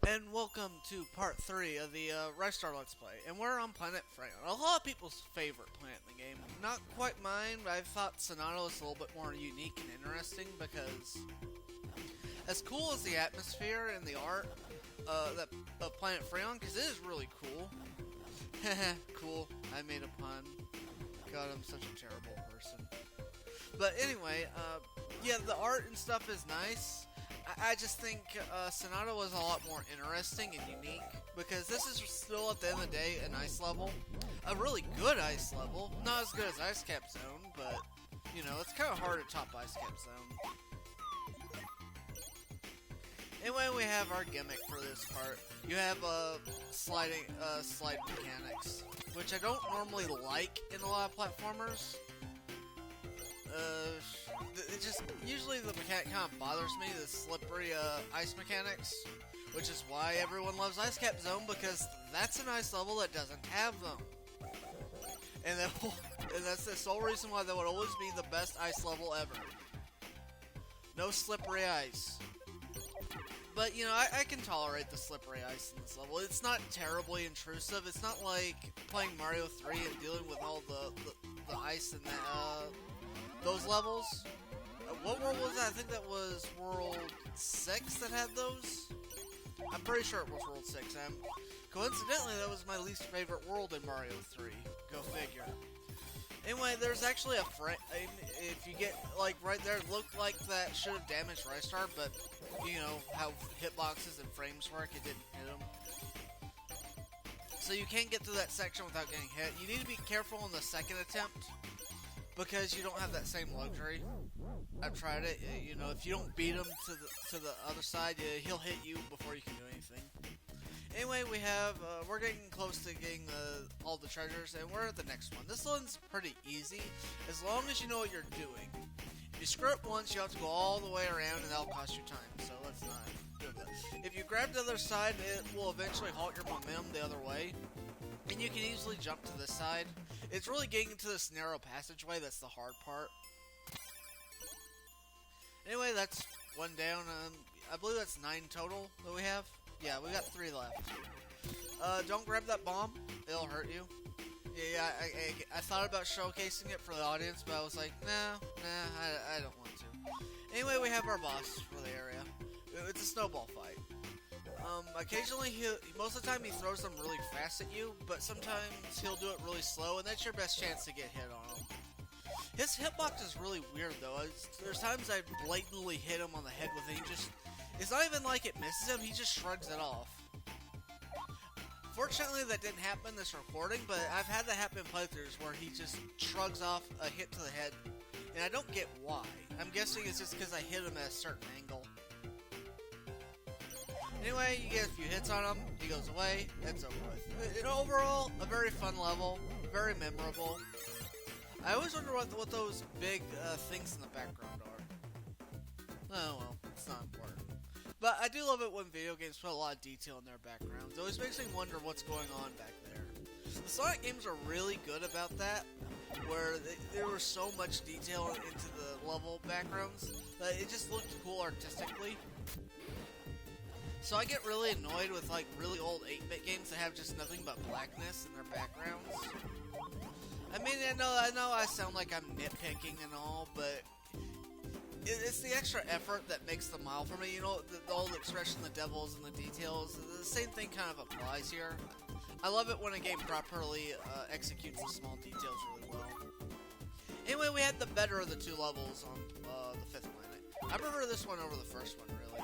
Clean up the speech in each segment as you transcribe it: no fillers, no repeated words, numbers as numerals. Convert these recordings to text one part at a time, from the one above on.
And welcome to part 3 of the Ristar Let's Play. And we're on Planet Freon. A lot of people's favorite planet in the game. Not quite mine, but I thought Sonata was a little bit more unique and interesting because as cool as the atmosphere and the art of Planet Freon, because it is really cool. Cool, I made a pun. God, I'm such a terrible person. But anyway, yeah, the art and stuff is nice. I just think Sonata was a lot more interesting and unique because this is still at the end of the day an ice level, a really good ice level, not as good as Ice Cap Zone, but you know it's kind of hard to top Ice Cap Zone. Anyway, we have our gimmick for this part. You have slide mechanics, which I don't normally like in a lot of platformers. It just usually the mechanic kind of bothers me, the slippery ice mechanics, which is why everyone loves Ice Cap Zone, because that's an ice level that doesn't have them, and that's the sole reason why that would always be the best ice level ever. No slippery ice. But, you know, I can tolerate the slippery ice in this level. It's not terribly intrusive. It's not like playing Mario 3 and dealing with all the ice in those levels. What world was that? I think that was World 6 that had those? I'm pretty sure it was World 6. And coincidentally, that was my least favorite world in Mario 3. Go figure. Anyway, there's actually a frame. If you get, like, right there, it looked like that should have damaged Ristar, but, you know, how hitboxes and frames work, it didn't hit him. So you can't get through that section without getting hit. You need to be careful on the second attempt, because you don't have that same luxury. I've tried it. You know, if you don't beat him to the other side, he'll hit you before you can do anything. Anyway, we're getting close to getting all the treasures, and we're at the next one. This one's pretty easy, as long as you know what you're doing. If you screw up once, you have to go all the way around, and that'll cost you time, so let's not do that. If you grab the other side, it will eventually halt your momentum the other way, and you can easily jump to this side. It's really getting into this narrow passageway that's the hard part. Anyway, that's one down. I believe that's 9 total that we have. Yeah, we got 3 left. Don't grab that bomb. It'll hurt you. Yeah, I thought about showcasing it for the audience, but I was like, nah, I don't want to. Anyway, we have our boss for the area. It's a snowball fight. Occasionally, most of the time he throws them really fast at you, but sometimes he'll do it really slow, and that's your best chance to get hit on him. His hitbox is really weird, though. There's times I blatantly hit him on the head with it. It's not even like it misses him, he just shrugs it off. Fortunately, that didn't happen in this recording, but I've had that happen in playthroughs where he just shrugs off a hit to the head, and I don't get why. I'm guessing it's just because I hit him at a certain angle. Anyway, you get a few hits on him, he goes away, it's over with. And overall, a very fun level, very memorable. I always wonder what those big things in the background are. Oh well, it's not important. But I do love it when video games put a lot of detail in their backgrounds. It always makes me wonder what's going on back there. The Sonic games are really good about that, where there was so much detail into the level backgrounds that it just looked cool artistically. So I get really annoyed with like really old 8-bit games that have just nothing but blackness in their backgrounds. I mean, I know I sound like I'm nitpicking and all, but it's the extra effort that makes the mile for me. You know, the old expression, the devil's in the details. The same thing kind of applies here. I love it when a game properly executes the small details really well. Anyway, we had the better of the 2 levels on the 5th planet. I prefer this one over the first one, really.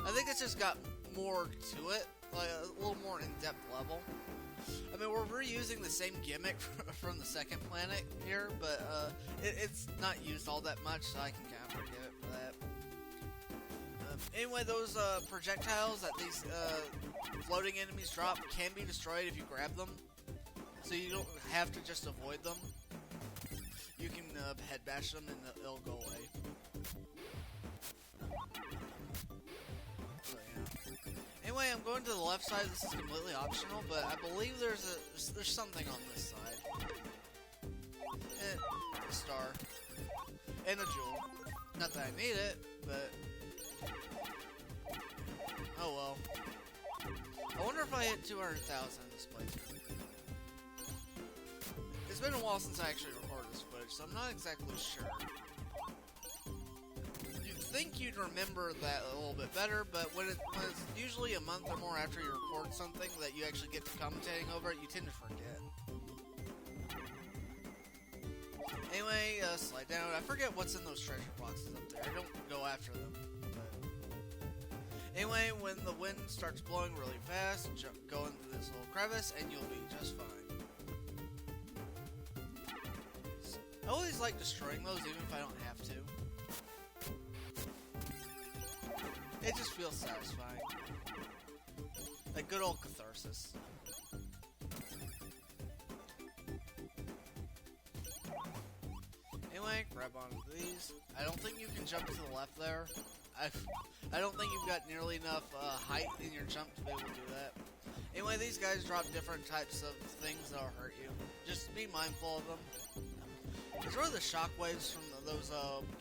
I think it's just got more to it, like a little more in-depth level. I mean, we're reusing the same gimmick from the 2nd planet here, but it's not used all that much, so I can kind of forgive it for that. Anyway, those projectiles that these floating enemies drop can be destroyed if you grab them, so you don't have to just avoid them. You can head bash them and they'll go away. Anyway, I'm going to the left side. This is completely optional, but I believe there's something on this side. A star. And a jewel. Not that I need it, but oh well. wonder if I hit 200,000 in this playthrough. It's been a while since I actually recorded this footage, so I'm not exactly sure. You'd think you'd remember that a little bit better, but when it's usually a month or more after you record something that you actually get to commentating over it, you tend to forget. Anyway, slide down. I forget what's in those treasure boxes up there. I don't go after them. But... Anyway, when the wind starts blowing really fast, go into this little crevice and you'll be just fine. I always like destroying those even if I don't have to. It just feels satisfying. Like good old catharsis. Anyway, grab onto these. I don't think you can jump to the left there. I don't think you've got nearly enough height in your jump to be able to do that. Anyway, these guys drop different types of things that'll hurt you. Just be mindful of them. It's really the shockwaves from those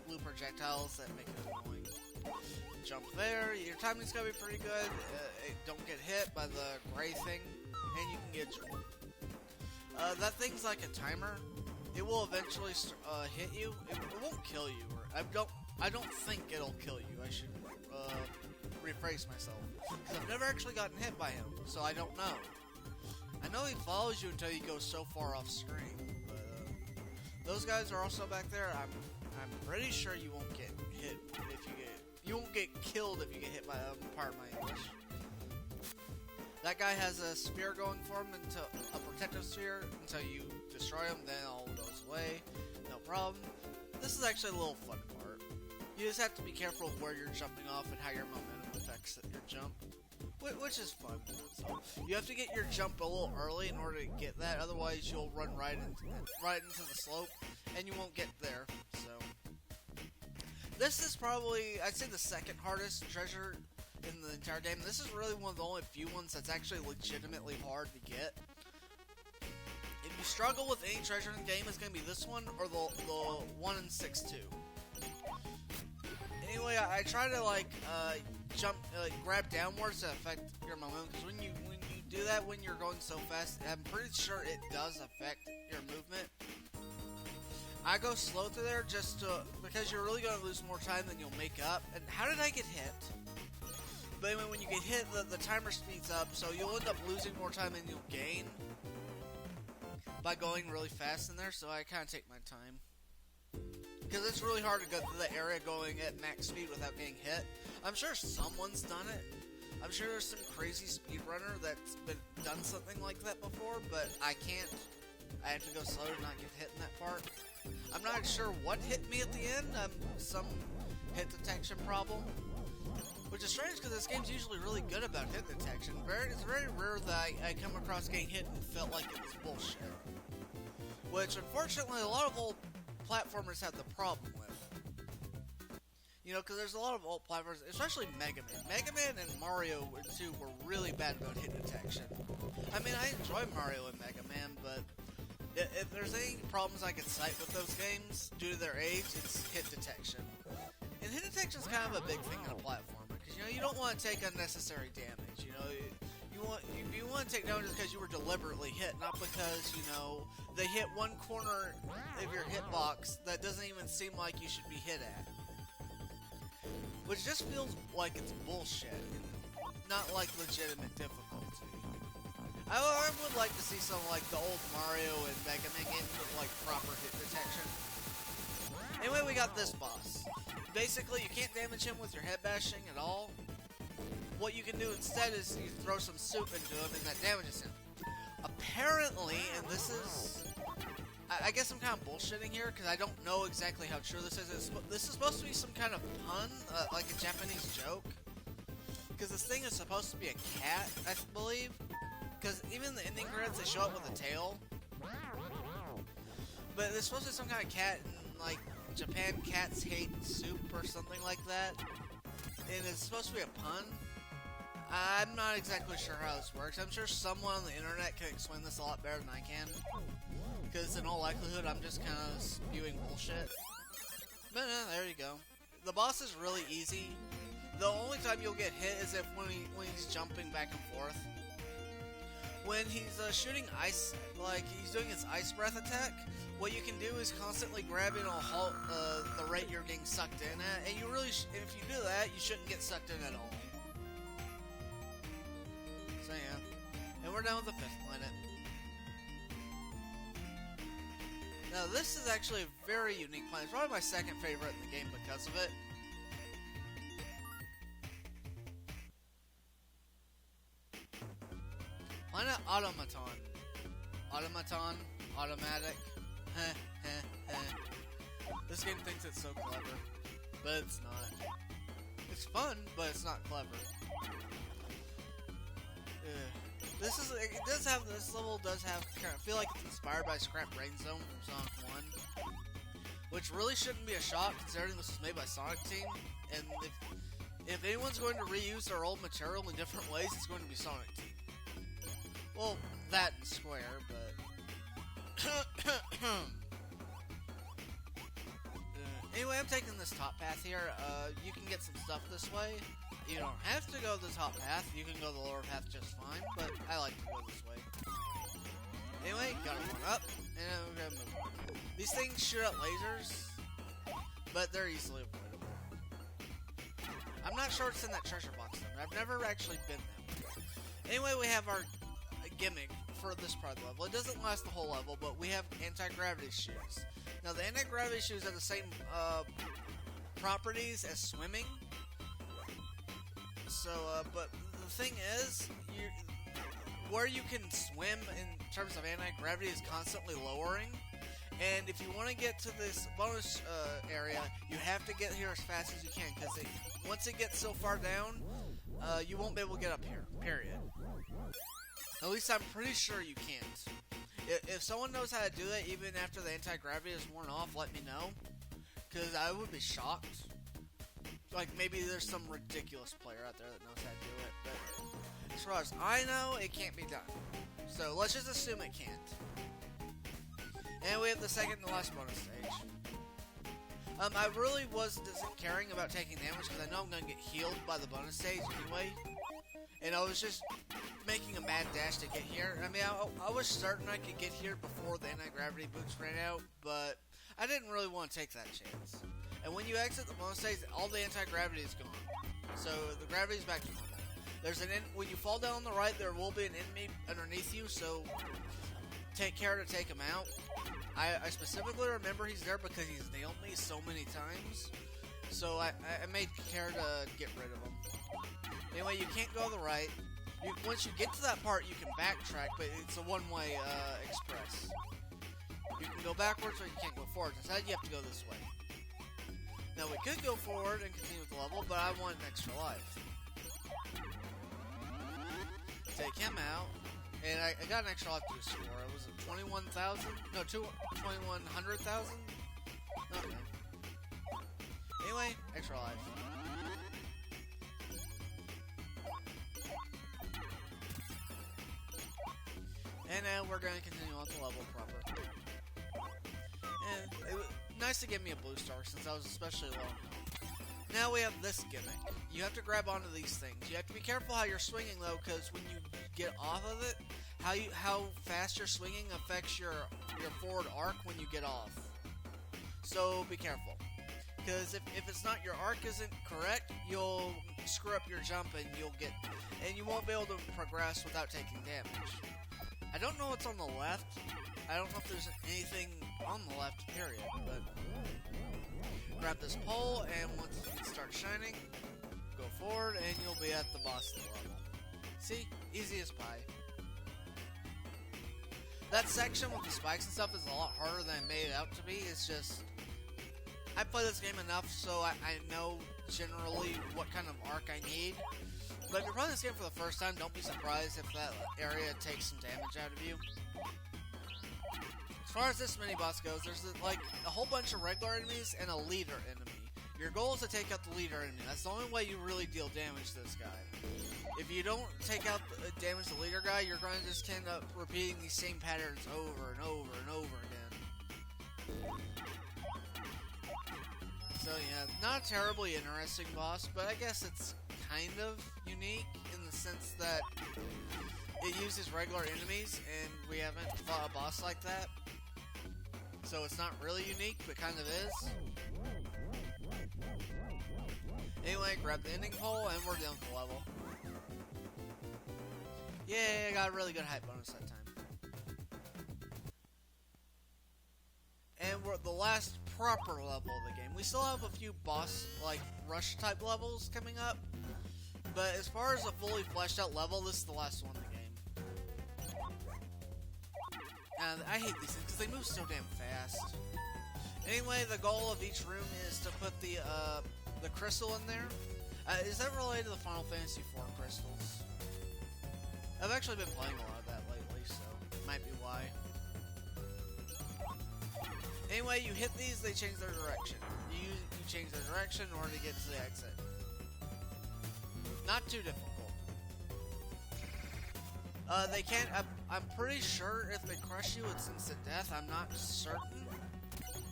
blue projectiles that make it annoying. Jump there. Your timing's gonna be pretty good. Don't get hit by the gray thing, and you can get jolt. That thing's like a timer. It will eventually hit you. It won't kill you. I don't think it'll kill you. I should rephrase myself. Because I've never actually gotten hit by him, so I don't know. I know he follows you until you go so far off screen. But those guys are also back there. I'm pretty sure you won't get hit if you get. You won't get killed if you get hit by pardon my English. That guy has a sphere going for him until a protective sphere until you destroy him. Then all goes away. No problem. This is actually a little fun part. You just have to be careful of where you're jumping off and how your momentum affects your jump, which is fun. So you have to get your jump a little early in order to get that. Otherwise, you'll run right into the slope, and you won't get there. So this is probably, I'd say, the second hardest treasure in the entire game. This is really one of the only few ones that's actually legitimately hard to get. If you struggle with any treasure in the game, it's going to be this one or the 1 in 6-2. Anyway, I try to jump, grab downwards to affect your momentum, because when you do that when you're going so fast, I'm pretty sure it does affect your movement. I go slow through there because you're really going to lose more time than you'll make up. And how did I get hit? But anyway, when you get hit, the timer speeds up, so you'll end up losing more time than you'll gain by going really fast in there, so I kind of take my time. Because it's really hard to go through the area going at max speed without getting hit. I'm sure someone's done it. I'm sure there's some crazy speedrunner that's done something like that before, but I can't. I have to go slow to not get hit in that part. I'm not sure what hit me at the end. Some hit detection problem. Which is strange because this game's usually really good about hit detection. It's very rare that I come across getting hit and felt like it was bullshit. Which, unfortunately, a lot of old platformers have the problem with. You know, because there's a lot of old platformers, especially Mega Man. Mega Man and Mario 2 were really bad about hit detection. I mean, I enjoy Mario and Mega Man, but if there's any problems I could cite with those games due to their age, it's hit detection. And hit detection is kind of a big thing in a platformer, because you know you don't want to take unnecessary damage. You know, you want to take damage because you were deliberately hit, not because they hit one corner of your hitbox that doesn't even seem like you should be hit at, which just feels like it's bullshit, and not like legitimate difficulty. I would like to see some like the old Mario and Mega Man games with like proper hit detection. Anyway, we got this boss. Basically, you can't damage him with your head bashing at all. What you can do instead is you throw some soup into him and that damages him. Apparently, and this is... I guess I'm kind of bullshitting here because I don't know exactly how true this is. This is supposed to be some kind of pun, like a Japanese joke. Because this thing is supposed to be a cat, I believe. Because even the ending credits, they show up with a tail. But it's supposed to be some kind of cat, and like Japan cats hate soup or something like that. And it's supposed to be a pun. I'm not exactly sure how this works. I'm sure someone on the internet can explain this a lot better than I can. Because in all likelihood, I'm just kind of spewing bullshit. But there you go. The boss is really easy. The only time you'll get hit is when he's jumping back and forth. when he's shooting ice, like he's doing his ice breath attack, what you can do is constantly grab it and halt the rate you're getting sucked in at, and you really, if you do that, you shouldn't get sucked in at all. So yeah, and we're done with the 5th planet. Now this is actually a very unique planet. It's probably my 2nd favorite in the game because of it. Planet Automaton. Automaton. Automatic. This game thinks it's so clever, but it's not. It's fun, but it's not clever. This level does have, I feel like it's inspired by Scrap Brain Zone from Sonic 1. Which really shouldn't be a shock considering this was made by Sonic Team. And if anyone's going to reuse their old material in different ways, it's going to be Sonic Team. Well, that and Square, but... Anyway, I'm taking this top path here. You can get some stuff this way. You don't have to go the top path. You can go the lower path just fine, but I like to go this way. Anyway, gotta run up, and we're gonna move on. These things shoot out lasers, but they're easily avoidable. I'm not sure what's in that treasure box though. I've never actually been there. Anyway, we have our gimmick for this part of the level. It doesn't last the whole level, but we have anti-gravity shoes. Now, the anti-gravity shoes have the same properties as swimming. So, but the thing is, where you can swim in terms of anti-gravity is constantly lowering. And if you want to get to this bonus area, you have to get here as fast as you can, because once it gets so far down, you won't be able to get up here, period. At least I'm pretty sure you can't. If someone knows how to do that, even after the anti-gravity is worn off, let me know. Because I would be shocked. Like, maybe there's some ridiculous player out there that knows how to do it. But as far as I know, it can't be done. So let's just assume it can't. And we have the second and last bonus stage. I really wasn't caring about taking damage because I know I'm going to get healed by the bonus stage anyway. And I was just making a mad dash to get here. I mean, I was certain I could get here before the anti-gravity boots ran out, but I didn't really want to take that chance. And when you exit the bonus stage, all the anti-gravity is gone. So the gravity is back to normal. When you fall down on the right, there will be an enemy underneath you, so take care to take him out. I specifically remember he's there because he's nailed me so many times. So I made care to get rid of him. Anyway, you can't go to the right. Once you get to that part, you can backtrack, but it's a one-way express. You can go backwards or you can't go forward. Instead, you have to go this way. Now, we could go forward and continue with the level, but I want an extra life. Take him out. And I got an extra life to score. It was 21,000? No, 2,100,000? Okay. Anyway, extra life. And now we're going to continue on to level proper. And it was nice to give me a blue star since I was especially low on health. Now we have this gimmick. You have to grab onto these things. You have to be careful how you're swinging though, because when you get off of it, how fast you're swinging affects your forward arc when you get off. So be careful, because if it's not, your arc isn't correct, you'll screw up your jump and you won't be able to progress without taking damage. I don't know what's on the left. I don't know if there's anything on the left, period, but grab this pole, and once it starts shining, go forward, and you'll be at the boss level. See? Easy as pie. That section with the spikes and stuff is a lot harder than I made it out to be. It's just, I play this game enough so I know generally what kind of arc I need. But if you're playing this game for the first time, don't be surprised if that area takes some damage out of you. As far as this mini-boss goes, there's like a whole bunch of regular enemies and a leader enemy. Your goal is to take out the leader enemy. That's the only way you really deal damage to this guy. If you don't take out damage to the leader guy, you're going to just end up repeating these same patterns over and over and over again. So yeah, not a terribly interesting boss, but I guess it's kind of unique in the sense that it uses regular enemies, and we haven't fought a boss like that. So it's not really unique, but kind of is. Anyway, grab the ending pole, and we're done with the level. Yay, I got a really good height bonus that time. And we're at the last proper level of the game. We still have a few boss, like, rush type levels coming up. But as far as a fully fleshed out level, this is the last one in the game. And I hate these things because they move so damn fast. Anyway, the goal of each room is to put the crystal in there. Is that related to the Final Fantasy IV crystals? I've actually been playing a lot of that lately, so might be why. Anyway, you hit these, they change their direction. You change their direction in order to get to the exit. Not too difficult. They can't. I'm pretty sure if they crush you, it's instant death. I'm not certain,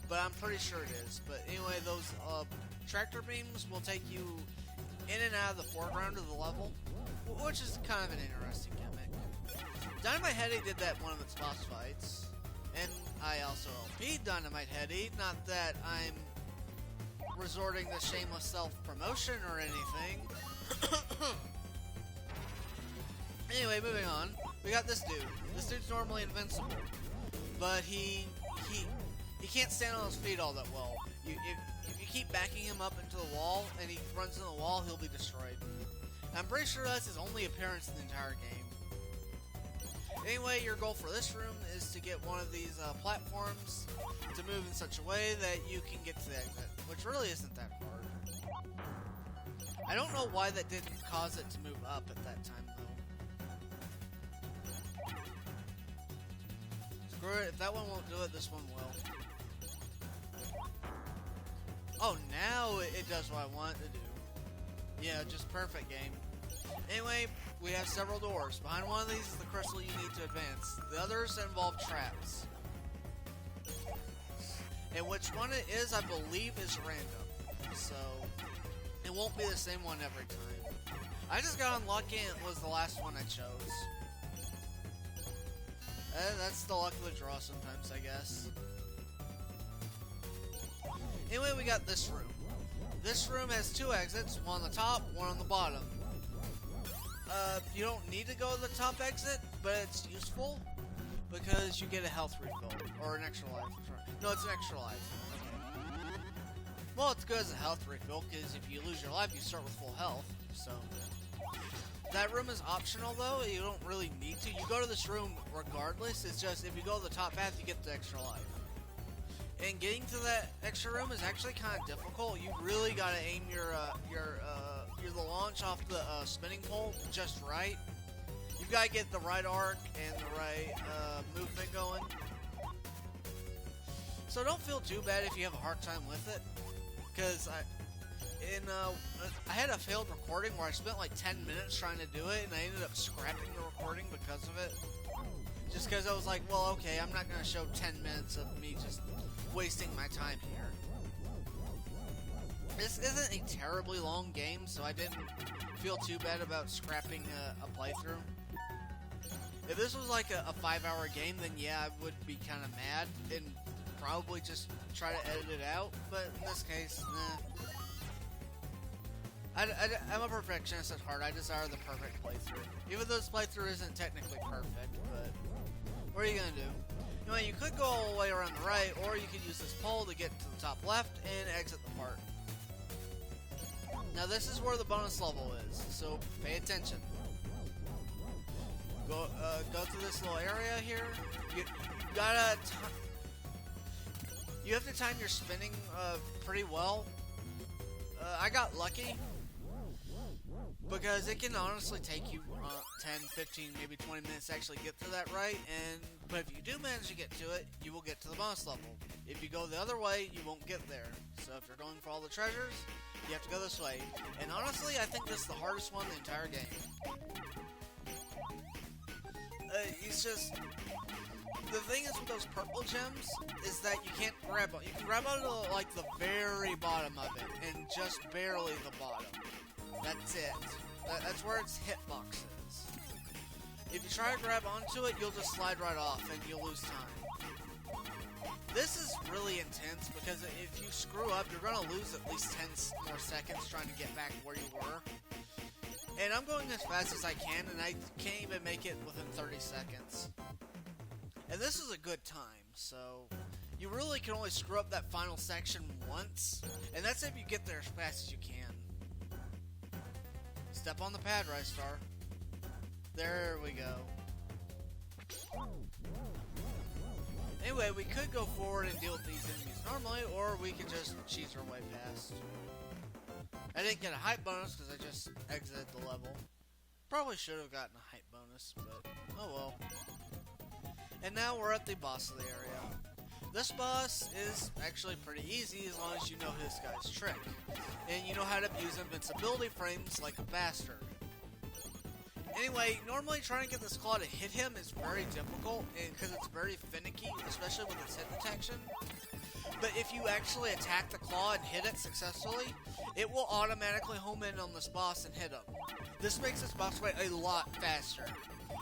but I'm pretty sure it is. But anyway, those tractor beams will take you in and out of the foreground of the level, which is kind of an interesting gimmick. Dynamite Heady did that in one of its boss fights, and I also LP'd Dynamite Heady. Not that I'm resorting to shameless self-promotion or anything. Anyway, moving on. We got this dude. This dude's normally invincible, but he can't stand on his feet all that well. If you keep backing him up into the wall and he runs into the wall, he'll be destroyed. And I'm pretty sure that's his only appearance in the entire game. Anyway, your goal for this room is to get one of these platforms to move in such a way that you can get to the exit, which really isn't that hard. I don't know why that didn't cause it to move up at that time, though. Screw it, if that one won't do it, this one will. Oh, now it does what I want it to do. Yeah, just perfect game. Anyway, we have several doors. Behind one of these is the crystal you need to advance. The others involve traps. And which one it is, I believe, is random. So it won't be the same one every time. I just got unlucky and it was the last one I chose. That's the luck of the draw sometimes, I guess. Anyway, we got this room. This room has two exits, one on the top, one on the bottom. You don't need to go to the top exit, but it's useful because you get a health refill, or an extra life. No, it's an extra life. Okay. Well, it's good as a health refill, because if you lose your life, you start with full health, so. That room is optional, though. You don't really need to. You go to this room regardless. It's just, if you go to the top path, you get the extra life. And getting to that extra room is actually kind of difficult. You really gotta aim your the launch off the spinning pole just right. You've gotta get the right arc and the right movement going. So don't feel too bad if you have a hard time with it, because I had a failed recording where I spent like 10 minutes trying to do it, and I ended up scrapping the recording because of it. Just because I was like, well, okay, I'm not gonna show 10 minutes of me just wasting my time here. This isn't a terribly long game, so I didn't feel too bad about scrapping a playthrough. If this was like a 5-hour game, then yeah, I would be kind of mad and probably just try to edit it out, but in this case, nah. I'm a perfectionist at heart. I desire the perfect playthrough. Even though this playthrough isn't technically perfect, but what are you gonna do? Anyway, you could go all the way around the right, or you could use this pole to get to the top left and exit the part. Now this is where the bonus level is, so pay attention. Go through this little area here. You have to time your spinning pretty well. I got lucky because it can honestly take you 10, 15, maybe 20 minutes to actually get to that right, but if you do manage to get to it, you will get to the bonus level. If you go the other way, you won't get there. So if you're going for all the treasures, you have to go this way. And honestly, I think this is the hardest one in the entire game. It's just, the thing is with those purple gems is that you can't grab on. You can grab onto like the very bottom of it, and just barely the bottom. That's it. That's where its hitbox is. If you try to grab onto it, you'll just slide right off and you'll lose time. This is really intense because if you screw up, you're going to lose at least 10 more seconds trying to get back where you were. And I'm going as fast as I can, and I can't even make it within 30 seconds. And this is a good time, so you really can only screw up that final section once, and that's if you get there as fast as you can. Step on the pad, Ristar. There we go. Anyway, we could go forward and deal with these enemies normally, or we could just cheese our way past. I didn't get a hype bonus because I just exited the level. Probably should have gotten a hype bonus, but oh well. And now we're at the boss of the area. This boss is actually pretty easy as long as you know this guy's trick. And you know how to use invincibility frames like a bastard. Anyway, normally trying to get this claw to hit him is very difficult because it's very finicky, especially with its hit detection. But if you actually attack the claw and hit it successfully, it will automatically home in on this boss and hit him. This makes this boss fight a lot faster.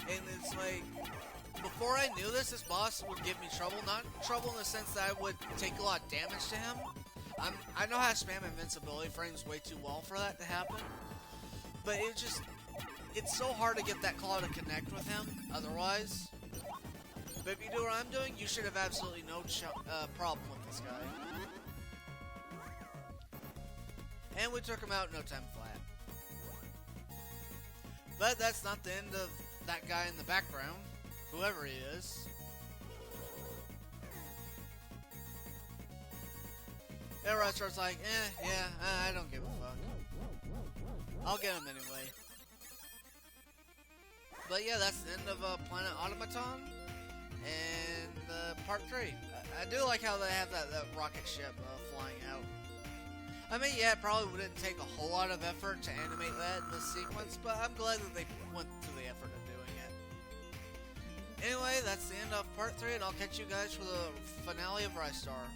And it's like, before I knew this boss would give me trouble. Not trouble in the sense that I would take a lot of damage to him. I know how to spam invincibility frames way too well for that to happen. But it's so hard to get that claw to connect with him otherwise. But if you do what I'm doing, you should have absolutely no problem with this guy. And we took him out in no time flat. But that's not the end of that guy in the background, whoever he is. Yeah, Ristar's like, I don't give a fuck. I'll get him anyway. But yeah, that's the end of Planet Automaton and part 3. I do like how they have that rocket ship flying out. I mean, yeah, it probably didn't take a whole lot of effort to animate that in this sequence, but I'm glad that they went to the effort of doing it. Anyway, that's the end of part 3, and I'll catch you guys for the finale of Ristar.